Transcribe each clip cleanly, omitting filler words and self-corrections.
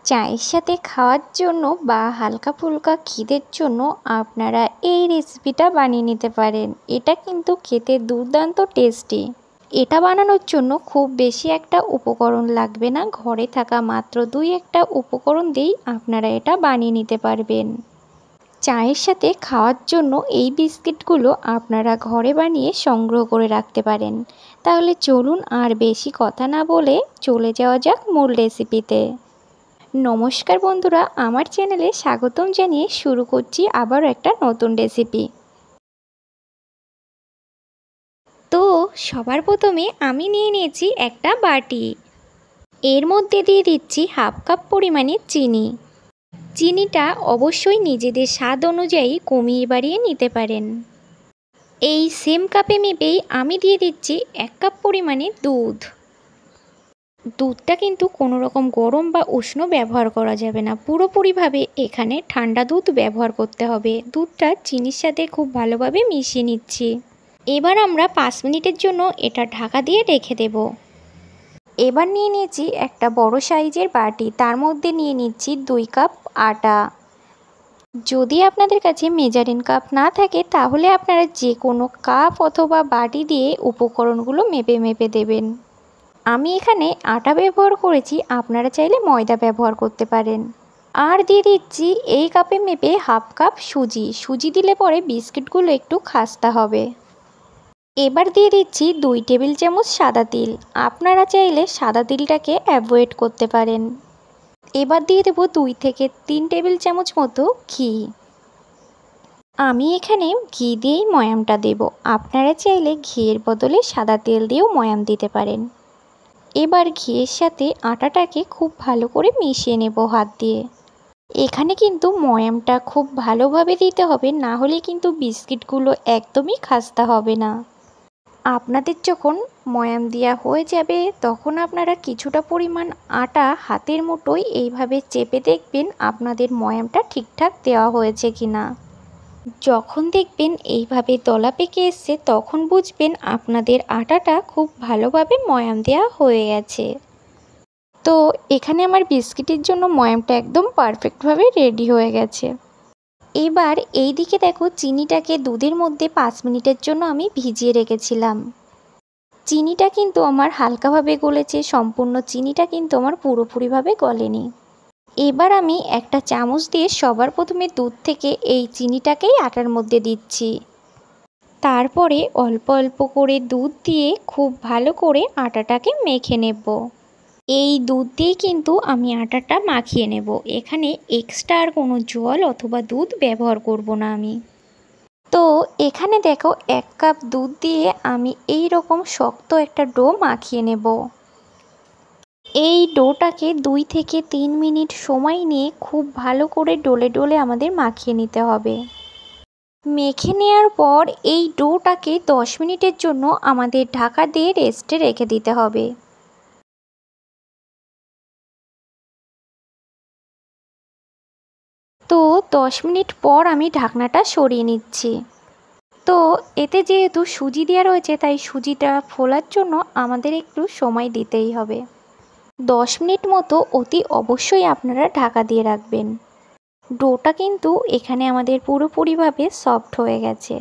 চায়ের সাথে খাওয়ার জন্য বা হালকা ফুলকা খিদের জন্য আপনারা এই রেসিপিটা বানিয়ে নিতে পারেন। এটা কিন্তু খেতে দুর্দান্ত টেস্টি। এটা বানানোর জন্য খুব বেশি একটা উপকরণ লাগবে না, ঘরে থাকা মাত্র 2-1টা উপকরণ দিয়েই আপনারা এটা বানিয়ে নিতে পারবেন। চায়ের সাথে খাওয়ার জন্য এই বিস্কিটগুলো আপনারা ঘরে বানিয়ে সংগ্রহ করে রাখতে পারেন। তাহলে চলুন আর বেশি কথা না বলে চলে যাওয়া যাক মূল রেসিপিতে। নমস্কার বন্ধুরা, আমার চ্যানেলে স্বাগতম জানিয়ে শুরু করছি আবারও একটা নতুন রেসিপি। তো সবার প্রথমে আমি নিয়ে নিয়েছি একটা বাটি। এর মধ্যে দিয়ে দিচ্ছি হাফ কাপ পরিমাণে চিনি। চিনিটা অবশ্যই নিজেদের স্বাদ অনুযায়ী কমিয়ে বাড়িয়ে নিতে পারেন। এই সেম কাপে মেপেই আমি দিয়ে দিচ্ছি 1 কাপ পরিমাণে দুধ। দুধটা কিন্তু কোনো রকম গরম বা উষ্ণ ব্যবহার করা যাবে না, পুরোপুরিভাবে এখানে ঠান্ডা দুধ ব্যবহার করতে হবে। দুধটা চিনির সাথে খুব ভালোভাবে মিশিয়ে নিচ্ছি। এবার আমরা 5 মিনিটের জন্য এটা ঢাকা দিয়ে রেখে দেব। এবার নিয়ে নিয়েছি একটা বড় সাইজের বাটি, তার মধ্যে নিয়ে নিচ্ছি 2 কাপ আটা। যদি আপনাদের কাছে মেজারিং কাপ না থাকে তাহলে আপনারা যে কোনো কাপ অথবা বাটি দিয়ে উপকরণগুলো মেপে মেপে দেবেন। আমি এখানে আটা ব্যবহার করেছি, আপনারা চাইলে ময়দা ব্যবহার করতে পারেন। আর দিয়ে দিচ্ছি এই কাপে মেপে হাফ কাপ সুজি। সুজি দিলে পরে বিস্কিটগুলো একটু খাস্তা হবে। এবার দিয়ে দিচ্ছি 2 টেবিল চামচ সাদা তিল। আপনারা চাইলে সাদা তিলটাকে অ্যাভয়েড করতে পারেন। এবার দিয়ে দেবো 2 থেকে 3 টেবিল চামচ মতো ঘি। আমি এখানে ঘি দিয়েই ময়ামটা দেব, আপনারা চাইলে ঘিয়ের বদলে সাদা তেল দিয়েও ময়াম দিতে পারেন। এবার ঘিয়ের সাথে আটাটাকে খুব ভালো করে মিশিয়ে নেব হাত দিয়ে। এখানে কিন্তু ময়ামটা খুব ভালোভাবে দিতে হবে, না হলে কিন্তু বিস্কিটগুলো একদমই খাস্তা হবে না। আপনাদের যখন ময়াম দেওয়া হয়ে যাবে তখন আপনারা কিছুটা পরিমাণ আটা হাতের মুঠোয় এইভাবে চেপে দেখবেন আপনাদের ময়ামটা ঠিকঠাক দেওয়া হয়েছে কিনা। যখন দেখবেন এইভাবে দলা পেকে এসছে তখন বুঝবেন আপনাদের আটাটা খুব ভালোভাবে ময়াম দেওয়া হয়ে গেছে। তো এখানে আমার বিস্কিটের জন্য ময়ামটা একদম পারফেক্টভাবে রেডি হয়ে গেছে। এবার এই দিকে দেখো, চিনিটাকে দুধের মধ্যে 5 মিনিটের জন্য আমি ভিজিয়ে রেখেছিলাম। চিনিটা কিন্তু আমার হালকাভাবে গলেছে, সম্পূর্ণ চিনিটা কিন্তু আমার পুরোপুরিভাবে গলেনি। এবার আমি একটা চামচ দিয়ে সবার প্রথমে দুধ থেকে এই চিনিটাকেই আটার মধ্যে দিচ্ছি। তারপরে অল্প অল্প করে দুধ দিয়ে খুব ভালো করে আটাটাকে মেখে নেব। এই দুধ দিয়ে কিন্তু আমি আটাটা মাখিয়ে নেব, এখানে এক্সট্রা আর কোনো জল অথবা দুধ ব্যবহার করব না আমি। তো এখানে দেখো 1 কাপ দুধ দিয়ে আমি এই রকম শক্ত একটা ডো মাখিয়ে নেব। এই ডোটাকে 2 থেকে 3 মিনিট সময় নিয়ে খুব ভালো করে ডলে ডলে আমাদের মাখিয়ে নিতে হবে। মেখে নেওয়ার পর এই ডোটাকে 10 মিনিটের জন্য আমাদের ঢাকা দিয়ে রেস্টে রেখে দিতে হবে। তো 10 মিনিট পর আমি ঢাকনাটা সরিয়ে নিচ্ছি। তো এতে যেহেতু সুজি দেওয়া রয়েছে তাই সুজিটা ফোলার জন্য আমাদের একটু সময় দিতেই হবে। 10 মিনিট মতো অতি অবশ্যই আপনারা ঢাকা দিয়ে রাখবেন। ডোটা কিন্তু এখানে আমাদের পুরোপুরিভাবে সফট হয়ে গেছে।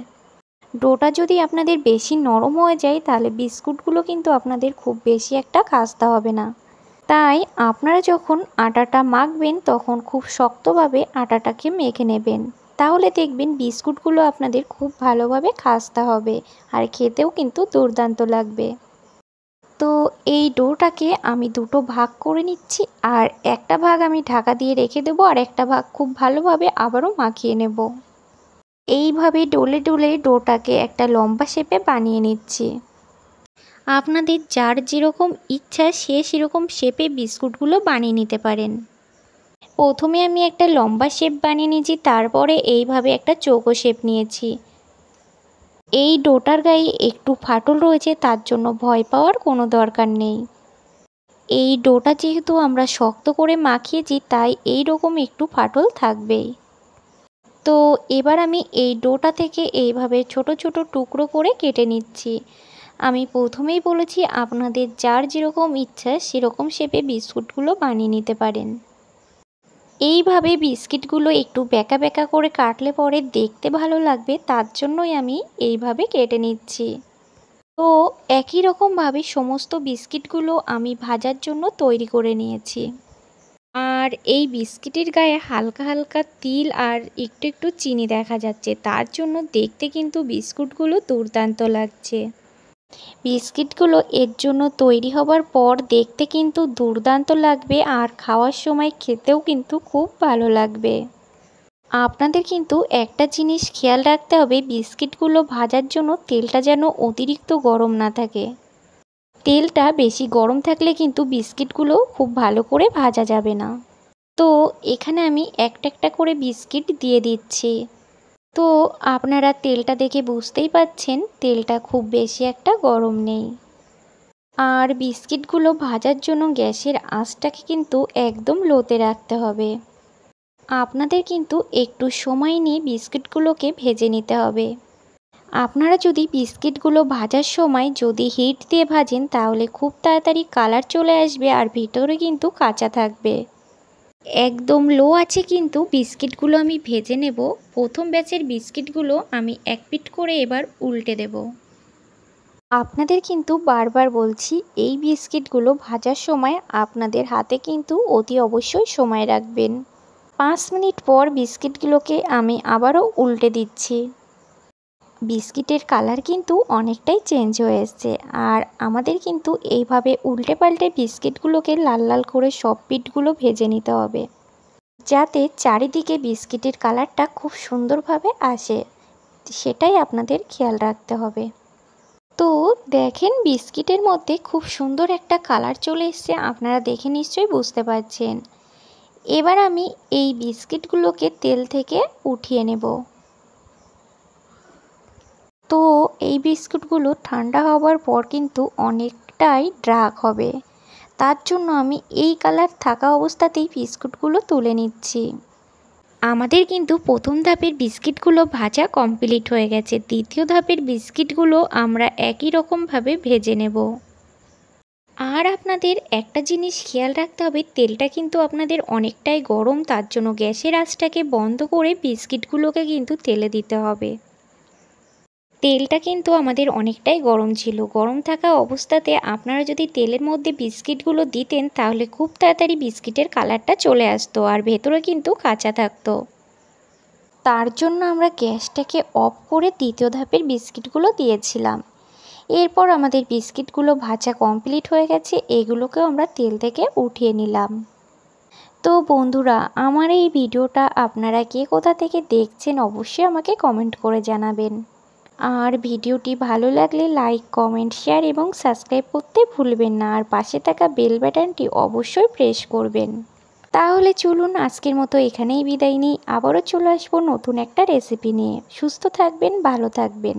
ডোটা যদি আপনাদের বেশি নরম হয়ে যায় তাহলে বিস্কুটগুলো কিন্তু আপনাদের খুব বেশি একটা খাস্তা হবে না। তাই আপনারা যখন আটাটা মাখবেন তখন খুব শক্তভাবে আটাটাকে মেখে নেবেন, তাহলে দেখবেন বিস্কুটগুলো আপনাদের খুব ভালোভাবে খাস্তা হবে আর খেতেও কিন্তু দুর্দান্ত লাগবে। তো এই ডোটাকে আমি দুটো ভাগ করে নিচ্ছি, আর একটা ভাগ আমি ঢাকা দিয়ে রেখে দেবো আর একটা ভাগ খুব ভালোভাবে আবারও মাখিয়ে নেব। এইভাবে ডলে ডলে ডোটাকে একটা লম্বা শেপে বানিয়ে নিচ্ছি। আপনাদের যার যেরকম ইচ্ছা সে সেরকম শেপে বিস্কুটগুলো বানিয়ে নিতে পারেন। প্রথমে আমি একটা লম্বা শেপ বানিয়ে নিয়েছি, তারপরে এইভাবে একটা চৌকো শেপ নিয়েছি। এই ডোটার গায়ে একটু ফাটল রয়েছে, তার জন্য ভয় পাওয়ার কোনো দরকার নেই। এই ডোটা যেহেতু আমরা শক্ত করে মাখিয়েছি তাই এই রকম একটু ফাটল থাকবেই। তো এবার আমি এই ডোটা থেকে এইভাবে ছোট ছোট টুকরো করে কেটে নিচ্ছি। আমি প্রথমেই বলেছি আপনাদের যার যেরকম ইচ্ছা সেরকম শেপে বিস্কুটগুলো বানিয়ে নিতে পারেন। এইভাবে বিস্কিটগুলো একটু বেঁকা বেঁকা করে কাটলে পরে দেখতে ভালো লাগবে, তার জন্যই আমি এইভাবে কেটে নিচ্ছি। তো একই রকমভাবে সমস্ত বিস্কিটগুলো আমি ভাজার জন্য তৈরি করে নিয়েছি। আর এই বিস্কিটের গায়ে হালকা হালকা তিল আর একটু একটু চিনি দেখা যাচ্ছে, তার জন্য দেখতে কিন্তু বিস্কুটগুলো দুর্দান্ত লাগছে। বিস্কিটগুলো এর জন্য তৈরি হবার পর দেখতে কিন্তু দুর্দান্ত লাগবে, আর খাওয়ার সময় খেতেও কিন্তু খুব ভালো লাগবে। আপনাদের কিন্তু একটা জিনিস খেয়াল রাখতে হবে, বিস্কিটগুলো ভাজার জন্য তেলটা যেন অতিরিক্ত গরম না থাকে। তেলটা বেশি গরম থাকলে কিন্তু বিস্কিটগুলো খুব ভালো করে ভাজা যাবে না। তো এখানে আমি একটা একটা করে বিস্কিট দিয়ে দিচ্ছি। তো আপনারা তেলটা দেখে বুঝতেই পাচ্ছেন তেলটা খুব বেশি একটা গরম নেই। আর বিস্কিটগুলো ভাজার জন্য গ্যাসের আঁচটাকে কিন্তু একদম লোতে রাখতে হবে। আপনাদের কিন্তু একটু সময় নিয়ে বিস্কিটগুলোকে ভেজে নিতে হবে। আপনারা যদি বিস্কিটগুলো ভাজার সময় যদি হিট দিয়ে ভাজেন তাহলে খুব তাড়াতাড়ি কালার চলে আসবে, আর ভিতরে কিন্তু কাঁচা থাকবে। একদম লো আছে কিন্তু বিস্কিটগুলো আমি ভেজে নেব। প্রথম ব্যাচের বিস্কিটগুলো আমি এক পিঠ করে এবার উল্টে দেব। আপনাদের কিন্তু বারবার বলছি, এই বিস্কিটগুলো ভাজার সময় আপনাদের হাতে কিন্তু অতি অবশ্যই সময় রাখবেন। 5 মিনিট পর বিস্কিটগুলোকে আমি আবারও উল্টে দিচ্ছি। বিস্কিটের কালার কিন্তু অনেকটাই চেঞ্জ হয়ে এসছে, আর আমাদের কিন্তু এইভাবে উল্টে পাল্টে বিস্কিটগুলোকে লাল লাল করে সব পিঠগুলো ভেজে নিতে হবে, যাতে চারিদিকে বিস্কিটের কালারটা খুব সুন্দরভাবে আসে, সেটাই আপনাদের খেয়াল রাখতে হবে। তো দেখেন বিস্কিটের মধ্যে খুব সুন্দর একটা কালার চলে এসছে, আপনারা দেখে নিশ্চয়ই বুঝতে পারছেন। এবার আমি এই বিস্কিটগুলোকে তেল থেকে উঠিয়ে নেব। তো এই বিস্কুটগুলো ঠান্ডা হওয়ার পর কিন্তু অনেকটাই ডার্ক হবে, তার জন্য আমি এই কালার থাকা অবস্থাতেই বিস্কুটগুলো তুলে নিচ্ছি। আমাদের কিন্তু প্রথম ধাপের বিস্কিটগুলো ভাজা কমপ্লিট হয়ে গেছে। দ্বিতীয় ধাপের বিস্কিটগুলো আমরা একই রকমভাবে ভেজে নেব। আর আপনাদের একটা জিনিস খেয়াল রাখতে হবে, তেলটা কিন্তু আপনাদের অনেকটাই গরম, তার জন্য গ্যাসের আঁচটাকে বন্ধ করে বিস্কিটগুলোকে কিন্তু তেলে দিতে হবে। তেলটা কিন্তু আমাদের অনেকটাই গরম ছিল। গরম থাকা অবস্থাতে আপনারা যদি তেলের মধ্যে বিস্কিটগুলো দিতেন তাহলে খুব তাড়াতাড়ি বিস্কিটের কালারটা চলে আসতো, আর ভেতরে কিন্তু কাঁচা থাকতো। তার জন্য আমরা গ্যাসটাকে অফ করে দ্বিতীয় ধাপের বিস্কিটগুলো দিয়েছিলাম। এরপর আমাদের বিস্কিটগুলো ভাজা কমপ্লিট হয়ে গেছে, এগুলোকেও আমরা তেল থেকে উঠিয়ে নিলাম। তো বন্ধুরা, আমার এই ভিডিওটা আপনারা কে কোথা থেকে দেখছেন অবশ্যই আমাকে কমেন্ট করে জানাবেন। আর ভিডিওটি ভালো লাগলে লাইক, কমেন্ট, শেয়ার এবং সাবস্ক্রাইব করতে ভুলবেন না, আর পাশে থাকা বেল বাটনটি অবশ্যই প্রেস করবেন। তাহলে চলুন আজকের মতো এখানেই বিদায় নিই। আবারও চলে আসবো নতুন একটা রেসিপি নিয়ে। সুস্থ থাকবেন, ভালো থাকবেন।